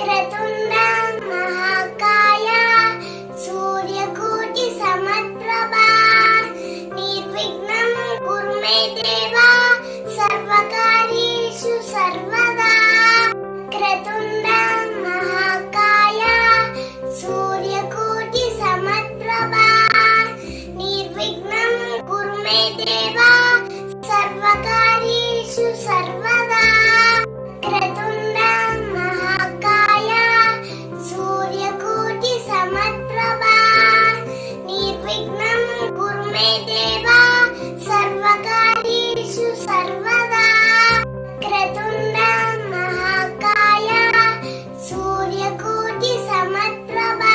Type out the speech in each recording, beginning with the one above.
क्रतुंड महाकाय सूर्यकोटि समप्रभा निर्विघ्नं कुरु मे देव सर्वकार्येषु सर्वदा क्रतुंड महाकाय सूर्यकोटि समप्रभा निर्विघ्नं कुरु मे देव सर्वकार्येषु सर्वदा क्रतुंड महाकाय सूर्यकोटि समप्रभा निर्विघ्नं कुरु मे देव सर्वकार्येषु सर्वदा क्रतुंड महाकाय सूर्यकोटि समप्रभा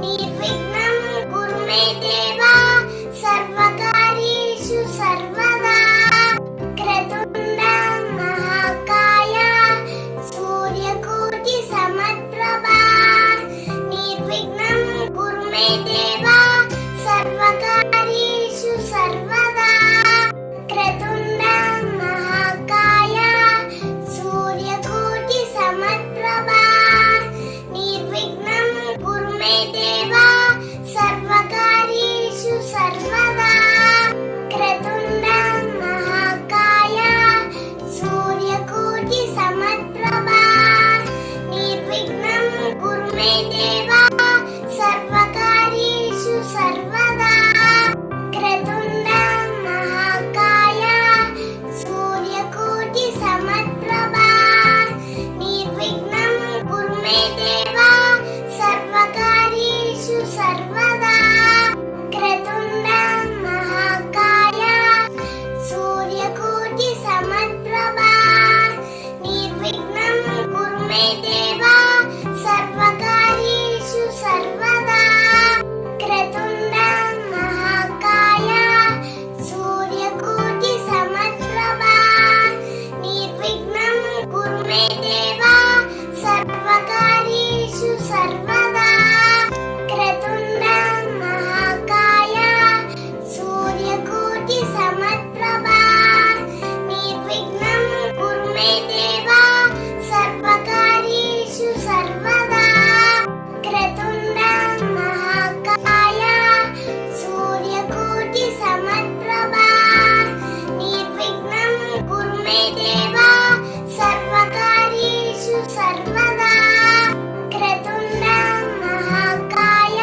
निर्विघ्नं कुरु मे देव सर्वकार्येषु सर्वदा क्रतुंड महाकाय सूर्यकोटि समप्रभा निर्विघ्नं कुरु मे देव सर्वकार्येषु सर्वदा क्रतुंड महाकाय सूर्यकोटि समप्रभा निर्विघ्नं कुरु मे देव सर्वकार्येषु सर्वदा क्रतुंड महाकाय सूर्यकोटि समप्रभा निर्विघ्नं कुरु मे देव सर्वकार्येषु सर्वदा क्रतुंड महाकाय सूर्यकोटि समप्रभा निर्विघ्नं कुरु मे देव सर्वकार्येषु सर्वदा क्रतुंड महाकाय सूर्यकोटि समप्रभा निर्विघ्नं कुरु मे देव सर्वकार्येषु सर्वदा क्रतुंड महाकाय सूर्यकोटि समप्रभा निर्विघ्नं कुरु मे देव सर्वकार्येषु सर्वदा क्रतुंड महाकाय सूर्यकोटि समप्रभा निर्विघ्नं कुरु मे देव सर्वकार्येषु सर्वदा क्रतुंड महाकाय सूर्यकोटि समप्रभा निर्विघ्नं कुरु मे देव सर्वकार्येषु सर्वदा क्रतुंड महाकाय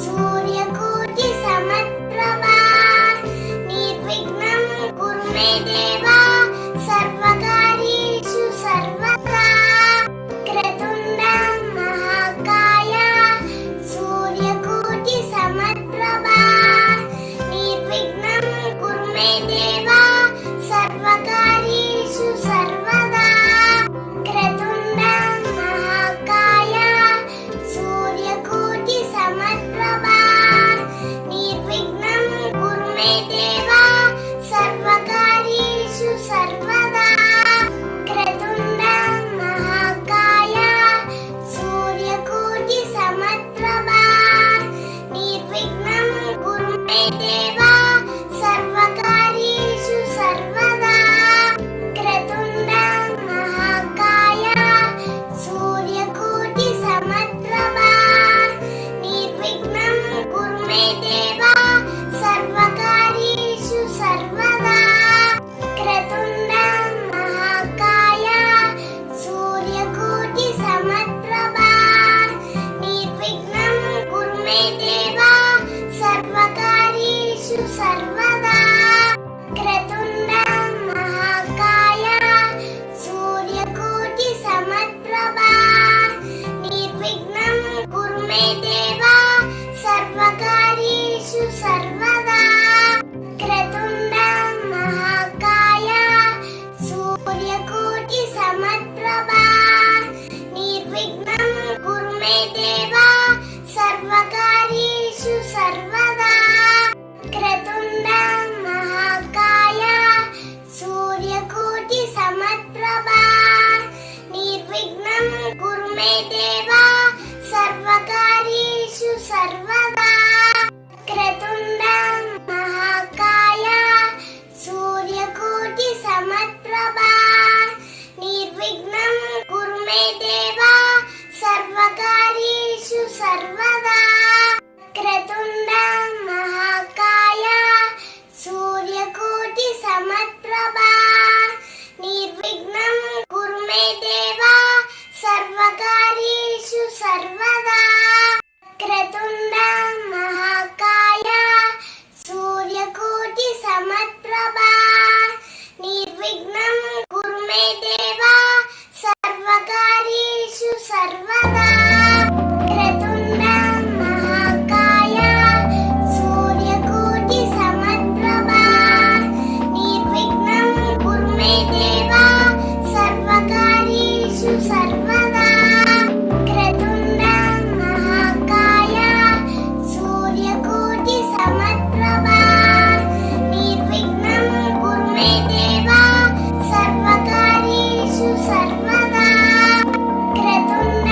सूर्यकोटि समप्रभा निर्विघ्नं कुरु मे देव सर्वकार्येषु सर्वदा क्रतुंड महाकाय सूर्यकोटि समप्रभा निर्विघ्नं कुरु मे देव सर्वकार्येषु सर्वदा क्रतुंड महाकाय सूर्यकोटि समप्रभा निर्विघ्नं कुरु मे देव सर्वकार्येषु सर्वदा क्रतुंड महाकाय सूर्यकोटि समप्रभा निर्विघ्नं कुरु मे देव सर्वकार्येषु सर्वदा क्रतुंड महाकाय सूर्यकोटि समप्रभा निर्विघ्नं कुरु मे देव सर्वकार्येषु सर्वदा क्रतुंड महाकाय सूर्यकोटि समप्रभा निर्विघ्नं कुरु मे देव सर्वकार्येषु सर्वदा क्रतुंड महाकाय सूर्यकोटि समप्रभा निर्विघ्नं कुरु मे देव सर्वकार्येषु सर्वदा क्रतुंड महाकाय सूर्यकोटि समप्रभा निर्विघ्नं कुरु मे देव सर्वकार्येषु सर्वदा क्रतुंड महाकाय सूर्यकोटि समप्रभा निर्विघ्नं कुरु मे देव सर्वकार्येषु सर्वदा क्रतुंड महाकाय सूर्यकोटि समप्रभा निर्विघ्नं कुरु मे देव వక్రతుండ మహాకాయ సూర్యకోటి సమప్రభా నిర్విఘ్నం కురు మే దేవా సర్వకార్యేషు సర్వదా వక్రతుండ మహాకాయ సూర్యకోటి సమప్రభా నిర్విఘ్నం కురు మే దేవా సర్వకార్యేషు సర్వదా వక్రతుండ మహాకాయ సూర్యకోటి సమప్రభా నిర్విఘ్నం కురు మే దేవా సర్వకార్యేషు సర్వదా వక్రతుండ మహాకాయ సూర్యకోటి సమప్రభా నిర్విఘ్నం కురు మే దేవా సర్వకార్యేషు సర్వదా వక్రతుండ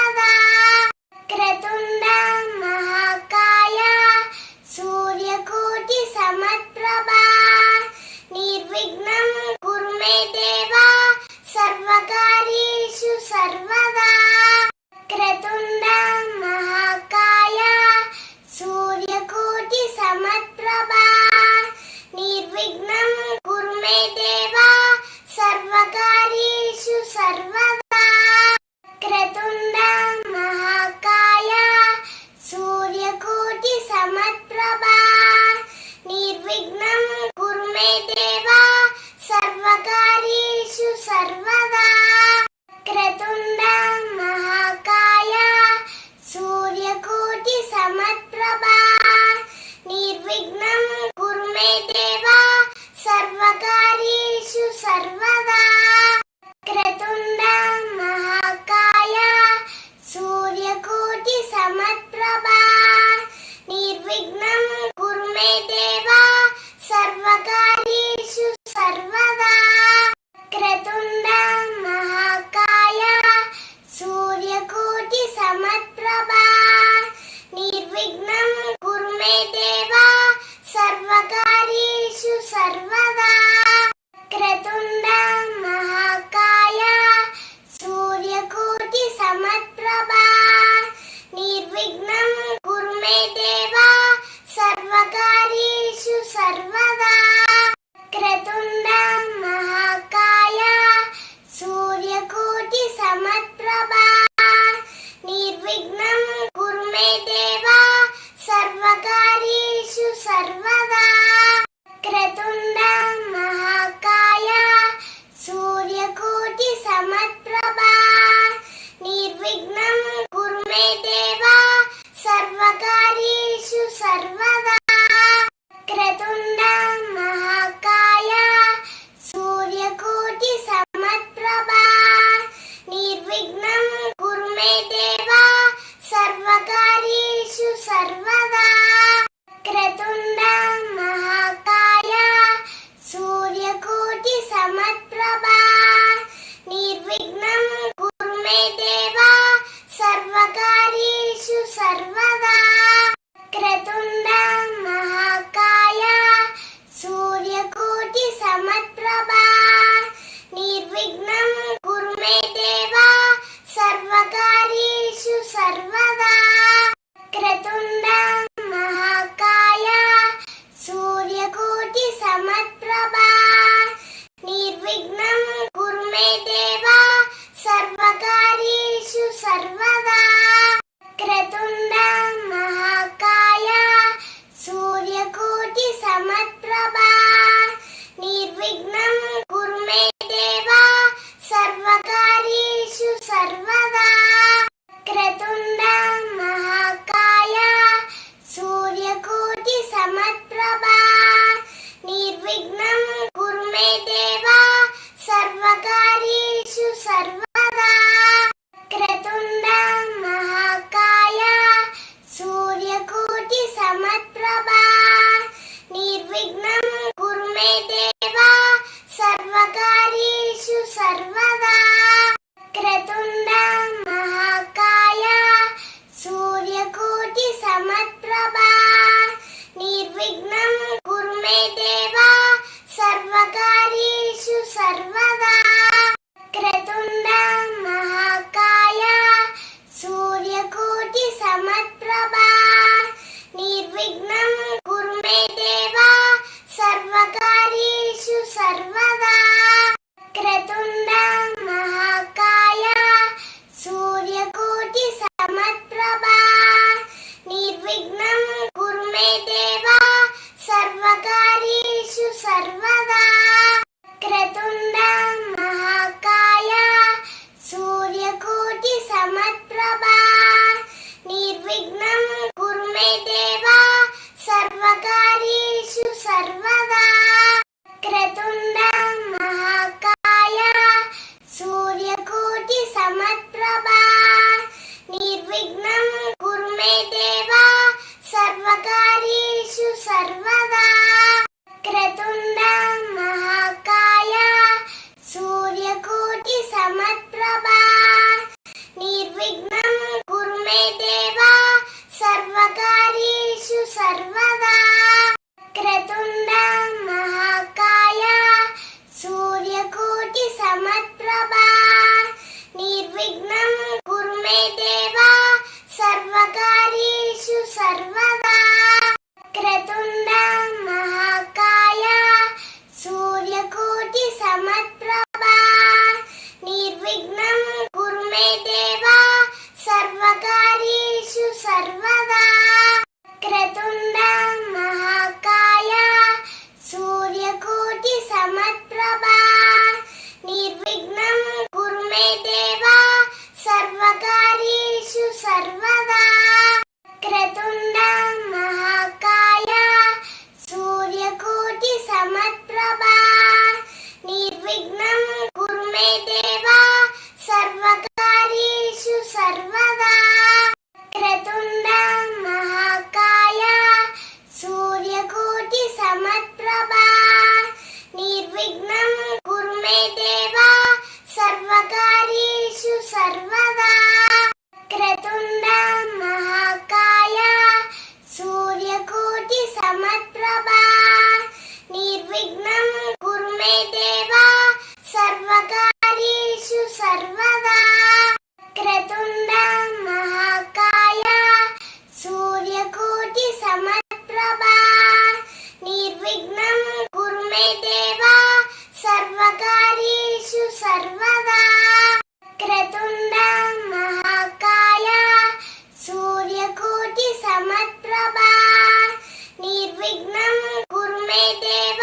सर्वदा क्रतुण्डं महाकाय सूर्यकोटि समप्रभा निर्विघ्नं कुरु मे देव सर्वकार्येषु सर्वदा क्रतुण्डं महाकाय सूर्यकोटि समप्रभा निर्विघ्नं कुरु मे देव सर्वकार्येषु सर्वदा क्रतुण्डं महाकाय सूर्यकोटि समप्रभा निर्विघ्नं कुरु मे देव सर्वकार्येषु सर्वदा क्रतुण्डं महाकाय सूर्यकोटि समप्रभा निर्विघ्नं कुरु मे देव सर्वकार्येषु सर्वदा क्रतुण्डं महाकाय सूर्यकोटि समप्रभा निर्विघ्नं कुरु मे देव सर्वकार्येषु सर्वदा क्रतुण्डं महाकाय सूर्यकोटि समप्रभा निर्विघ्नं कुरु मे देव सर्वकार्येषु सर्वदा क्रतुण्डं महाकाय सूर्यकोटि समप्रभा निर्विघ्नं कुरु मे देव सर्वकार्येषु सर्वदा क्रतुण्डं महाकाय सूर्यकोटि समप्रभा निर्विघ्नं कुरु मे देव सर्वकार्येषु सर्वदा क्रतुण्डं महाकाय सूर्यकोटि समप्रभा निर्विघ्नं कुरु मे देव सर्वकार्येषु सर्वदा क्रतुण्डं महाकाय सूर्यकोटि समप्रभा निर्विघ्नं कुरु मे देव सर्वकार्येषु सर्वदा क्रतुण्डं महाकाय सूर्यकोटि समप्रभा निर्विघ्नं कुरु मे देव सर्वकार्येषु सर्वदा क्रतुण्डं महाकाय सूर्यकोटि समप्रभा निर्विघ्नं कुरु मे देव सर्वकार्येषु सर्वदा क्रतुण्डं महाकाय सूर्यकोटि समप्रभा निर्विघ्नं कुरु मे देव सर्वकार्येषु सर्वदा क्रतुण्डं महाकाय सूर्यकोटि समप्रभा निर्विघ्नं कुरु मे देव सर्वकार्येषु सर्वदा क्रतुण्डं महाकाय सूर्यकोटि समप्रभा निर्विघ्नं कुरु मे देव सर्वकार्येषु सर्वदा क्रतुण्डं महाकाय महाकाय सूर्यकोटि समप्रभा निर्विघ्नं कुरु मे देव सर्वकार्येषु सर्वदा क्रतुण्ड महाकाय सूर्यकोटि समप्रभा निर्विघ्नं कुरु मे देव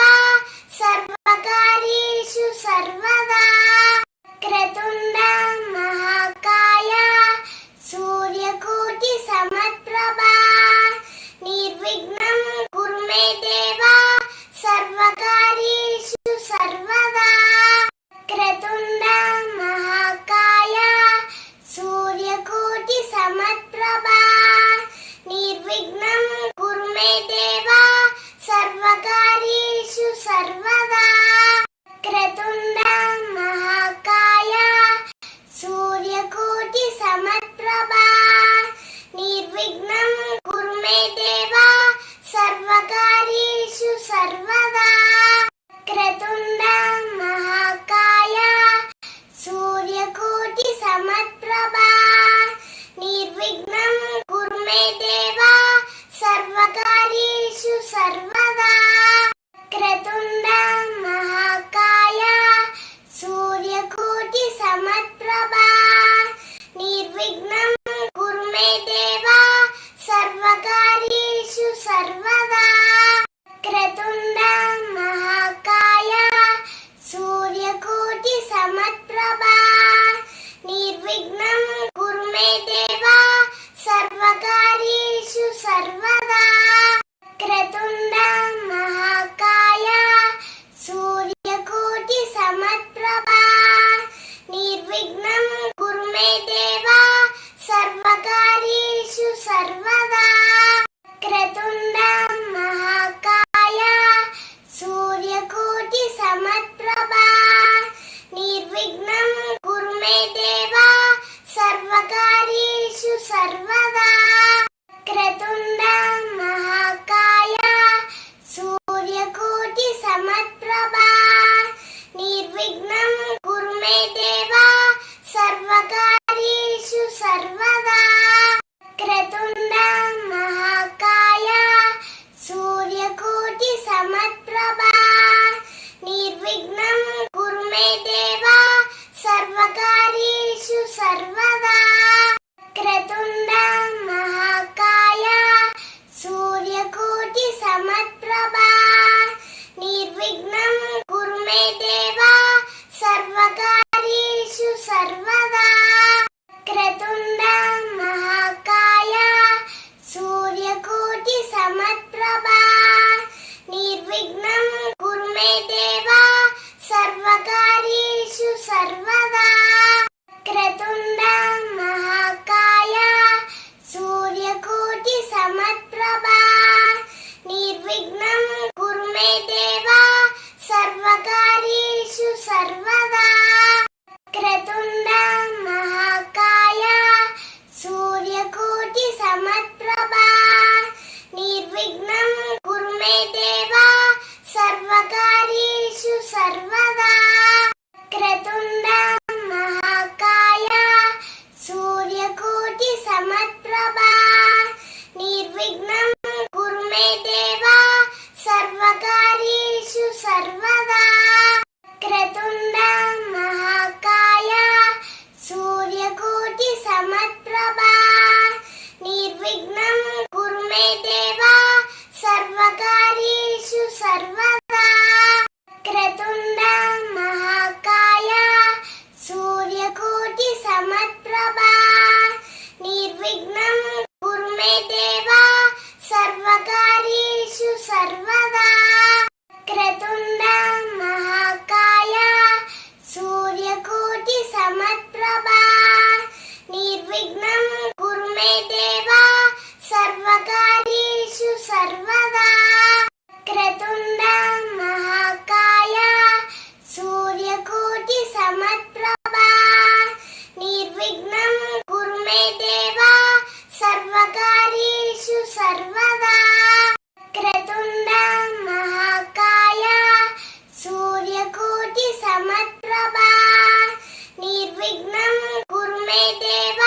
सर्वकार्येषु सर्वदा क्रतुण्ड महाकाय सूर्यकोटि समप्रभा निर्विघ्नं कुरु मे देव सर्वकार्येषु सर्वदा क्रतुण्ड महाकाय सूर्यकोटि समप्रभा निर्विघ्नं कुरु मे देव सर्वकार्येषु सर्वदा क्रतुण्ड महाकाय सूर्यकोटि समप्रभा निर्विघ्नं कुरु मे देव सर्वकार्येषु सर्वदा क्रतुण्ड महाकाय सूर्यकोटि समप्रभा निर्विघ्नं कुरु मे देव सर्वकार्येषु सर्वदा क्रतुण्ड महाकाय सूर्यकोटि समप्रभा निर्विघ्नं कुरु मे देव सर्वकार्येषु सर्वदा क्रतुण्ड महाकाय सूर्यकोटि समप्रभा निर्विघ्नं कुरु मे देव सर्वकार्येषु सर्वदा क्रतुण्ड महाकाय सूर्यकोटि समप्रभा निर्विघ्नं कुरु मे देव सर्वकार्येषु सर्वदा क्रतुण्ड महाकाय सूर्यकोटि समप्रभा निर्विघ्नं कुरु मे देव सर्वकार्येषु सर्वदा क्रतुण्ड महाकाय सूर्यकोटि समप्रभा निर्विघ्नं कुरु मे देव सर्वकार्येषु सर्वदा क्रतुण्ड महाकाय सूर्यकोटि समप्रभा निर्विघ्नं कुरु मे देव सर्वकार्येषु सर्वदा क्रतुण्ड महाकाय सूर्यकोटि समप्रभा निर्विघ्नं कुरु मे देव सर्वकार्येषु सर्वदा क्रतुण्ड महाकाय सूर्यकोटि समप्रभा निर्विघ्नं कुरु मे देव सर्वकार्येषु सर्वदा क्रतुण्ड महाकाय सूर्यकोटि समप्रभा निर्विघ्नं कुरु मे देव सर्वकार्येषु सर्वदा क्रतुण्ड महाकाय सूर्यकोटि समप्रभा निर्विघ्नं कुरु मे देव सर्वकार्येषु सर्वदा क्रतुण्ड महाकाय सूर्यकोटि समप्रभा निर्विघ्नं कुरु मे देव सर्वकार्येषु सर्वदा क्रतुण्ड महाकाय सूर्यकोटि समप्रभा निर्विघ्नं कुरु मे देव सर्वकार्येषु सर्वदा क्रतुण्ड महाकाय सूर्यकोटि समप्रभा निर्विघ्नं कुरु मे देव सर्वकार्येषु सर्वदा क्रतुण्ड महाकाय सूर्यकोटि समप्रभा निर्विघ्नं कुरु मे देव सर्वकार्येषु सर्वदा क्रतुण्ड महाकाय सूर्यकोटि समप्रभा निर्विघ्नं कुरु मे देव सर्वकार्येषु सर्वदा क्रतुण्ड महाकाय सूर्यकोटि समप्रभा निर्विघ्नं कुरु मे देव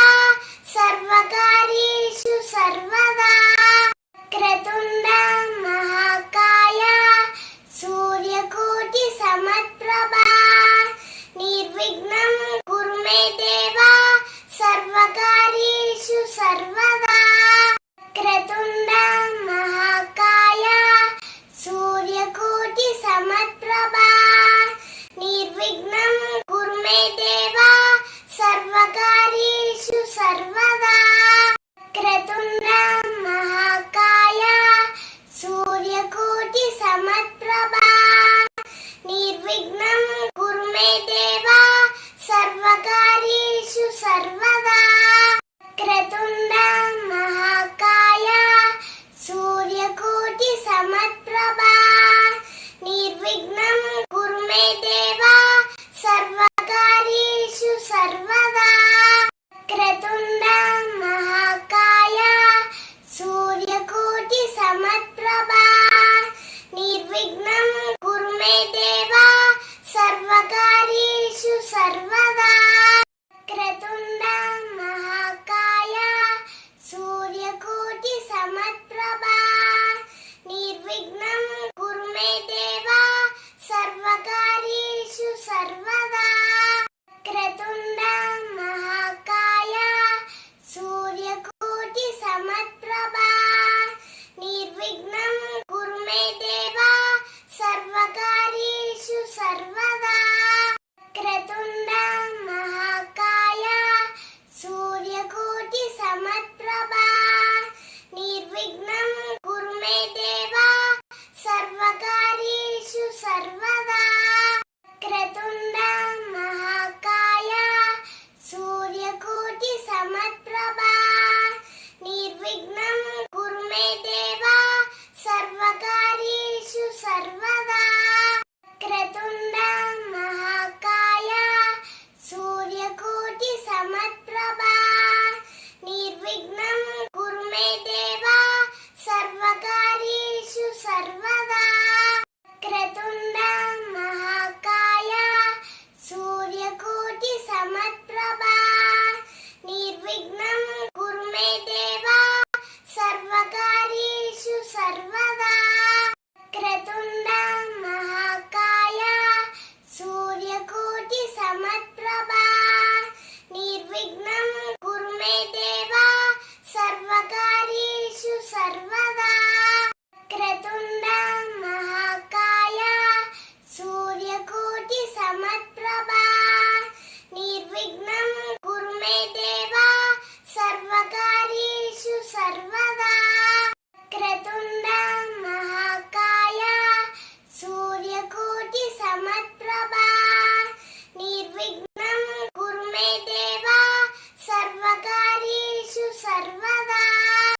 सर्वदा